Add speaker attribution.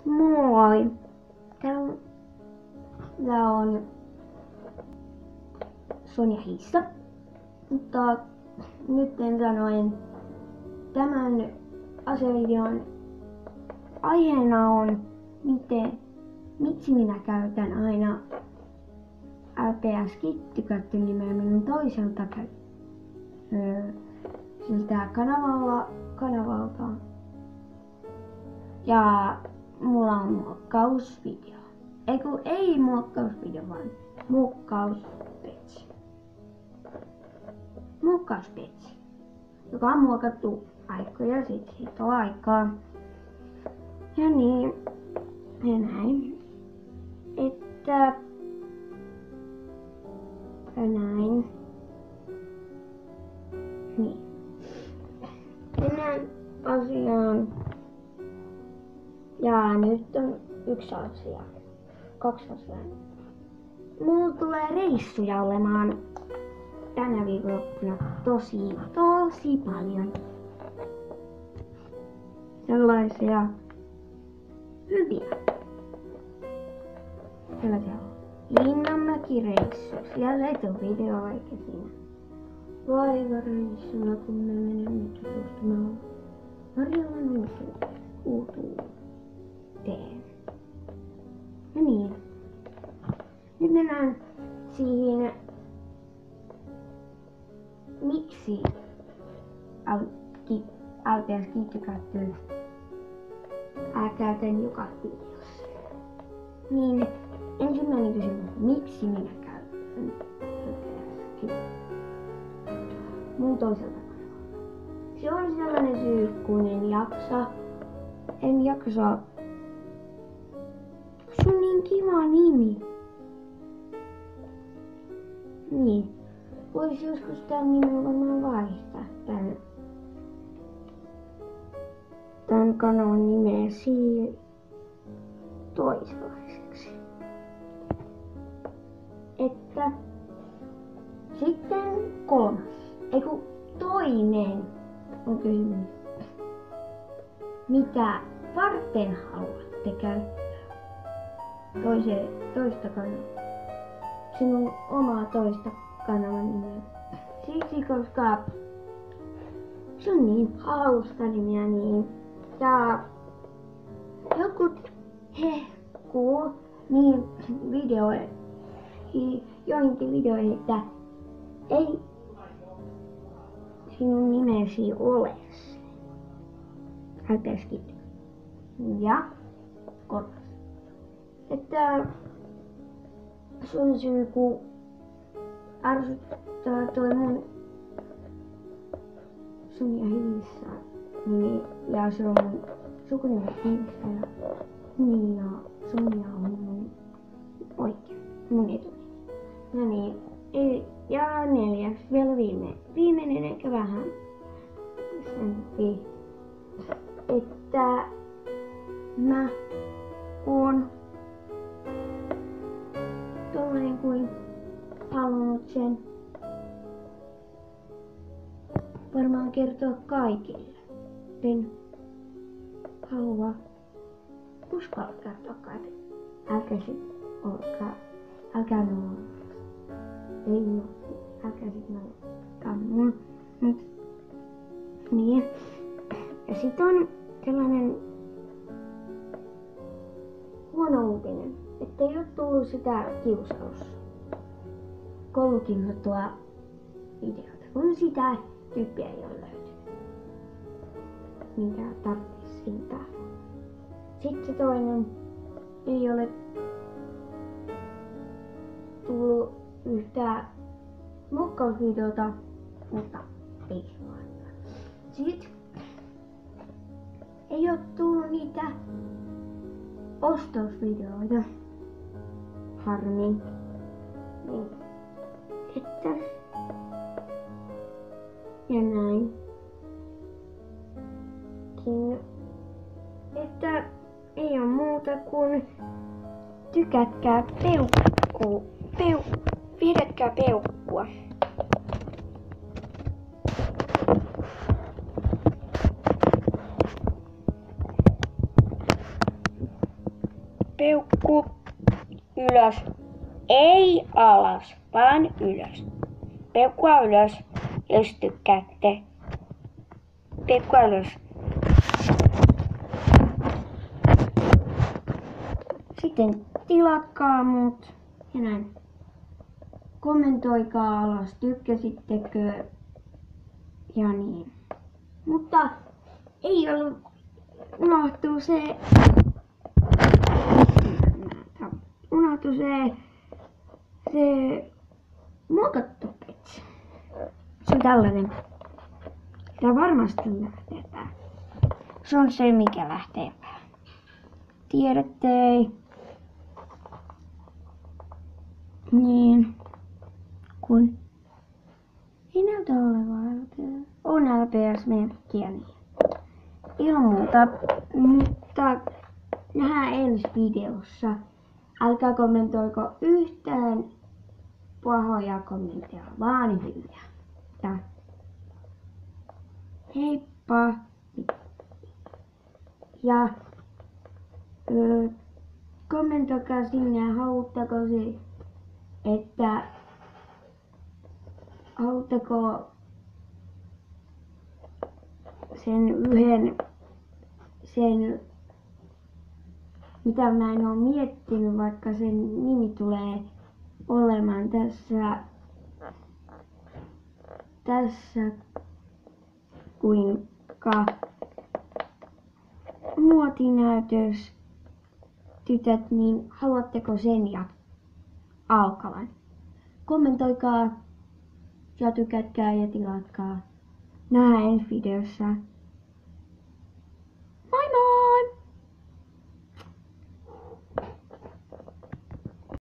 Speaker 1: Moi! Tää on Sonja Hissa. Mutta nyt sanoen tämän asevideon aiheena on miksi minä käytän aina LPS Kitty nimeä minun toiselta siltä kanavalta. Ja mulla on muokkausvideo. Ei muokkausvideo, vaan muokkauspetsi, joka on muokattu aikoja sitten siitä aikaa. Ja niin, ja näin. Että ja näin. Niin. Mennään asiaan. Ja nyt on yksi asia. 2 asiaa. Mulla tulee reissuja olemaan tänä viikonloppuna tosi paljon. Sellaisia hyviä. Sellaisia Linnanmäki-reissuja. Siellä ei ole videoa eikä siinä. Laivareissulla, kun me menemme tutustumaan Marjalan uutuuteen. Ja niin. Nyt mennään siihen, miksi LPS Kitty käytän joka videossa. Niin, ensimmäinen kysymys, miksi minä käytän LPS Kitty mun toiselta kanavalta? Se on sellainen syy, kun en jaksa. Se on niin kiva nimi. Niin. Voisi joskus tän nimen varmaan vaihtaa tän kanavan nimeä toisenlaiseksi. Että sitten toinen on kysymys. Mitä varten haluatte käyttää toista kanavaa? Sinun omaa toista kanavan nimeä. Siksi, koska se on niin hauska nimiä niin. Ja jotkut hehkuu niin joihinkin videoihin, että ei sinun nimesi ole LPS Kitty. Ja kolmas. Että se on syy, kun ärsyttää toi mun Sonja Hissa nimi, ja se on mun sukunimi Hissa, ja niin, ja Sonja on mun mun etunimi. No niin, ja 4. vielä viimeinen eikä vähän sempi, että mä oon tollanen kuin halunnut sen varmaan kertoa kaikille. En halua uskalla kertoa kaikille. Älkää mua. Niin. Ja sit on sellainen huono uutinen, että ei oo tullut sitä koulukiusattua videota, kun sitä tyyppiä ei ole löytynyt, minkä tarvitsisi siitä. Sitten se toinen ei ole tullut yhtään muokkausvideota, mutta ei se vaan. Sitten ei oo tullut niitä ostosvideoita. Harmi. Niin. Että ja näin. Että ei oo muuta kuin tykätkää pidätkää peukkua.
Speaker 2: Peukku ylös. Ei alas, vaan ylös. Peukkua ylös, jos tykkäätte. Peukkua ylös. Sitten tilatkaa mut ja näin. Kommentoikaa alas, tykkäsittekö ja niin. Mutta ei ollut, unohtui se muokattu-ketsi. Se on tällainen. Tää varmasti lähtee pää. Se on se, mikä lähtee pää. Tiedätte, niin kun ei näytä olevan on LPS-merkkiä, niin ilman muuta, mutta nähdään ensi videossa. Älkää kommentoiko yhtään pahoja kommentteja, vaan hyviä. Ja heippa! Ja kommentoikaa sinne, haluatteko sen mitä mä en oo miettinyt, vaikka sen nimi tulee olemaan tässä kuinka muotinäytös tytöt, niin haluatteko sen alkavan? Kommentoikaa ja tykätkää ja tilatkaa. Nähdään ensi videossa.